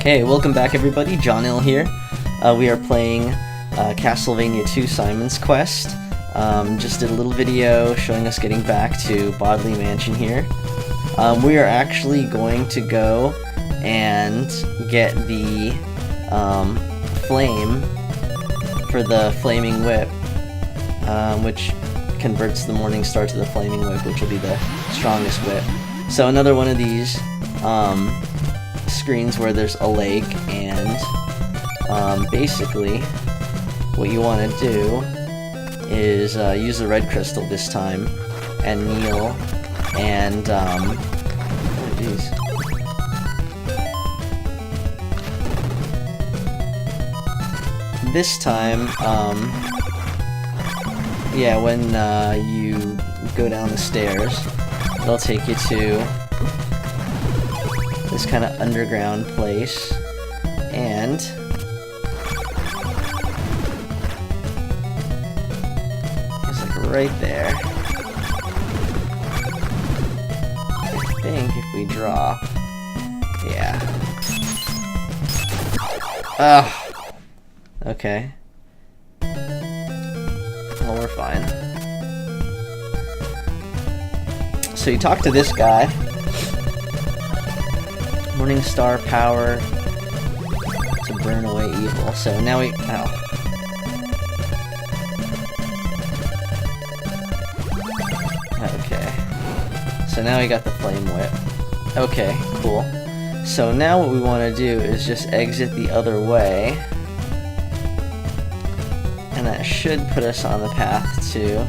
Hey, welcome back everybody, John Ill here. We are playing Castlevania 2 Simon's Quest. Just did a little video showing us getting back to Bodley Mansion here. We are actually going to go and get the flame for the flaming whip, which converts the Morning Star to the flaming whip, which will be the strongest whip. So another one of these screens where there's a lake, and basically what you want to do is use the red crystal this time and kneel and this time yeah, when you go down the stairs, it'll take you to this kind of underground place, and it's like right there. I think if we drop, yeah. Okay. Well, we're fine. So you talk to this guy. Morning Star power to burn away evil. So now we... Okay. So now we got the flame whip. Okay, cool. So now what we want to do is just exit the other way. And that should put us on the path to...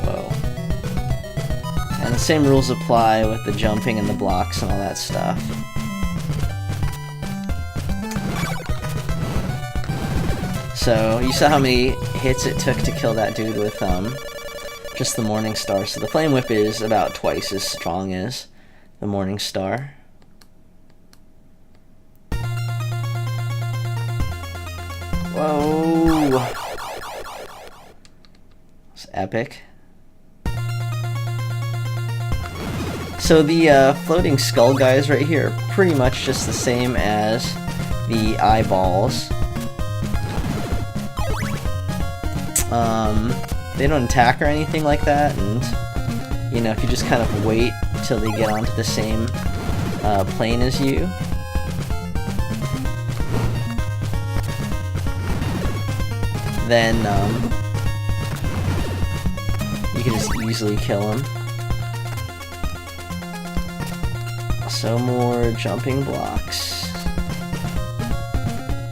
Whoa. And the same rules apply with the jumping and the blocks and all that stuff. So, you saw how many hits it took to kill that dude with just the Morning Star. So the Flame Whip is about twice as strong as the Morning Star. Whoa! It's epic. So the floating skull guys right here are pretty much just the same as the eyeballs. They don't attack or anything like that, and you know, if you just kind of wait till they get onto the same plane as you, then you can just easily kill them. So more jumping blocks.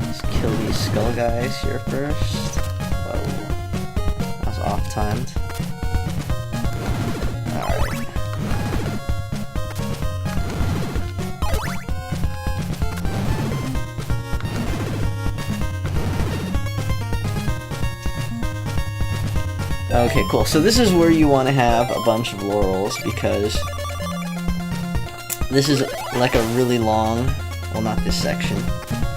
Let's kill these skull guys here first. Whoa. That was off-timed. Alright. Okay, cool. So this is where you want to have a bunch of laurels, because this is like a really long, well, not this section,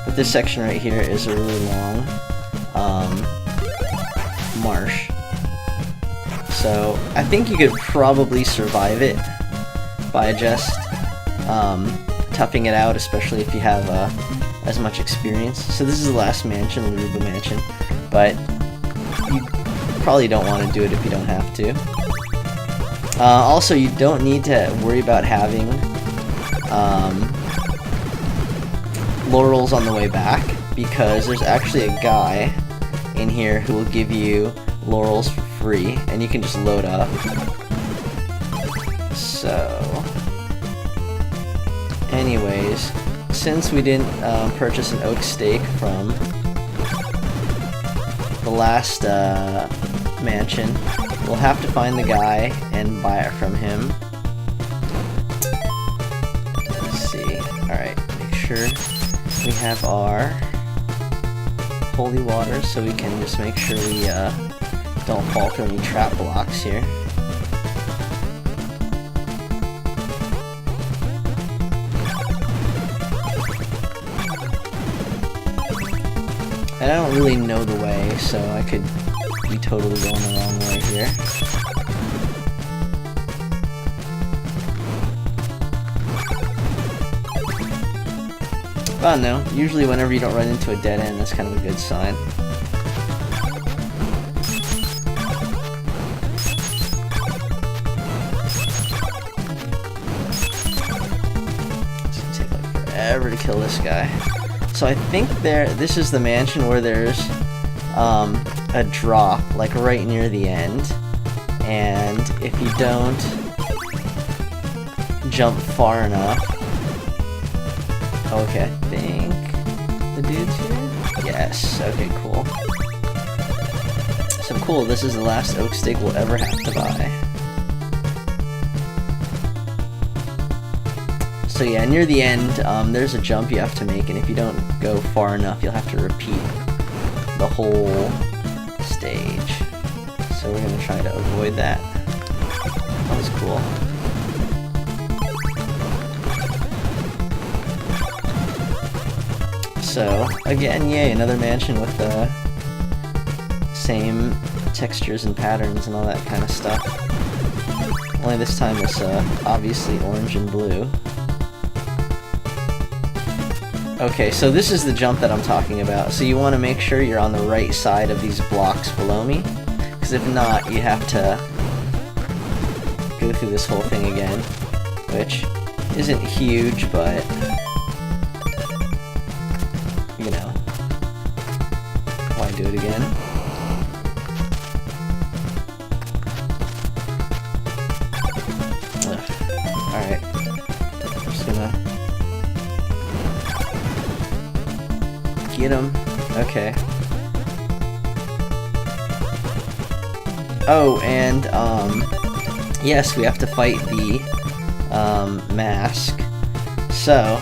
but this section right here is a really long marsh. So I think you could probably survive it by just toughing it out, especially if you have as much experience. So this is the last mansion, Laruba Mansion, but you probably don't want to do it if you don't have to. Also, you don't need to worry about having laurels on the way back, because there's actually a guy in here who will give you laurels for free, and you can just load up. So anyways, since we didn't purchase an oak stake from the last mansion, we'll have to find the guy and buy it from him. Alright, make sure we have our holy water so we can just make sure we don't fall through any trap blocks here. And I don't really know the way, so I could be totally going the wrong way here. I don't know, usually whenever you don't run into a dead end, that's kind of a good sign. It's gonna take like forever to kill this guy. So I think this is the mansion where there's a drop, like right near the end, and if you don't jump far enough... Okay, I think the dude's here? Yes, okay, cool. So cool, this is the last oak stick we'll ever have to buy. So yeah, near the end, there's a jump you have to make, and if you don't go far enough, you'll have to repeat the whole stage. So we're gonna try to avoid that. That was cool. So, again, yay, another mansion with the same textures and patterns and all that kind of stuff. Only this time it's obviously orange and blue. Okay, so this is the jump that I'm talking about. So you want to make sure you're on the right side of these blocks below me, because if not, you have to go through this whole thing again, which isn't huge, but... you know, why do it again? Alright, I'm just gonna get him. Okay. Oh, and yes, we have to fight the mask. So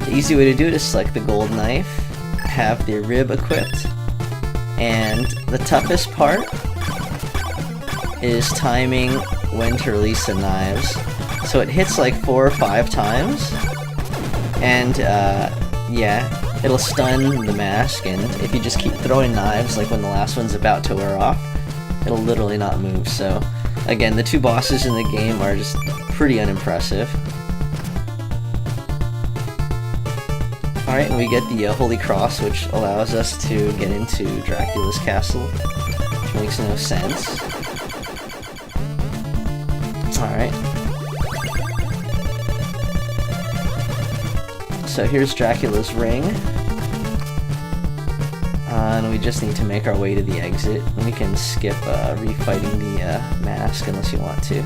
the easy way to do it is select the gold knife, have the rib equipped, and the toughest part is timing when to release the knives. So it hits like 4 or 5 times, and yeah, it'll stun the mask, and if you just keep throwing knives, like when the last one's about to wear off, it'll literally not move. So again, the 2 bosses in the game are just pretty unimpressive. Alright, and we get the Holy Cross, which allows us to get into Dracula's castle, which makes no sense. Alright. So here's Dracula's ring. And we just need to make our way to the exit. We can skip refighting the mask unless you want to.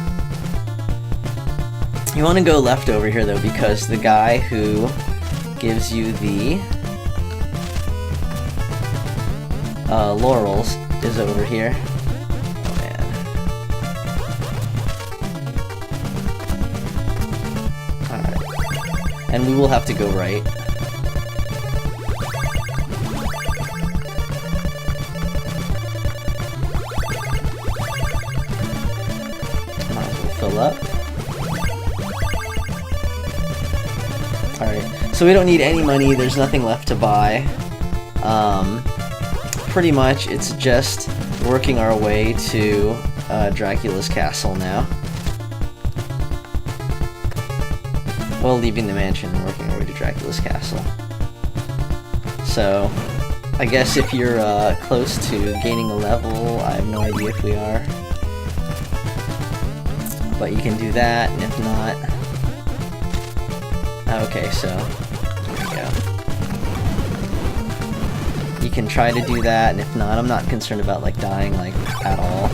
You want to go left over here though, because the guy who gives you the laurels is over here. Oh man. Alright. And we will have to go right. Might as well fill up. Alright. So we don't need any money, there's nothing left to buy. Pretty much it's just working our way to Dracula's castle now. Well, leaving the mansion and working our way to Dracula's castle. So, I guess if you're close to gaining a level, I have no idea if we are. But you can do that, and if not... Okay, so... You can try to do that, and if not, I'm not concerned about like dying like at all.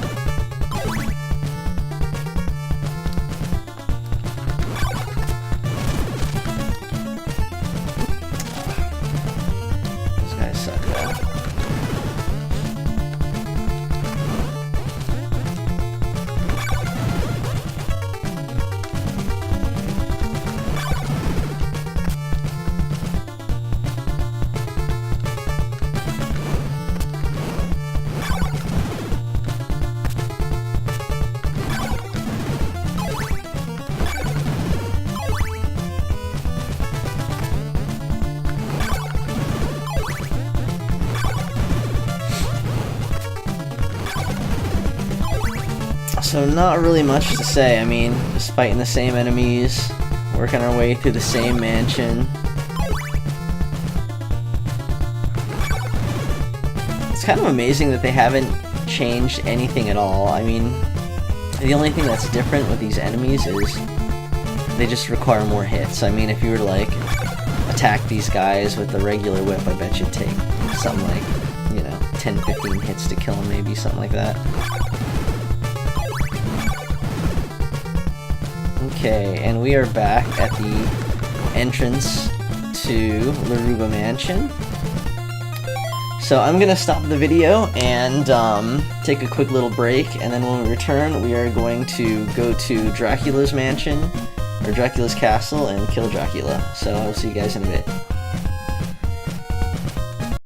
Those guys suck though. So not really much to say. I mean, just fighting the same enemies, working our way through the same mansion. kind of amazing that they haven't changed anything at all. I mean, the only thing that's different with these enemies is they just require more hits. I mean, if you were to, like, attack these guys with the regular whip, I bet you'd take something like, you know, 10-15 hits to kill them, maybe, something like that. Okay, and we are back at the entrance to Laruba Mansion. So I'm gonna stop the video and take a quick little break, and then when we return, we are going to go to Dracula's mansion, or Dracula's castle, and kill Dracula. So I'll see you guys in a bit.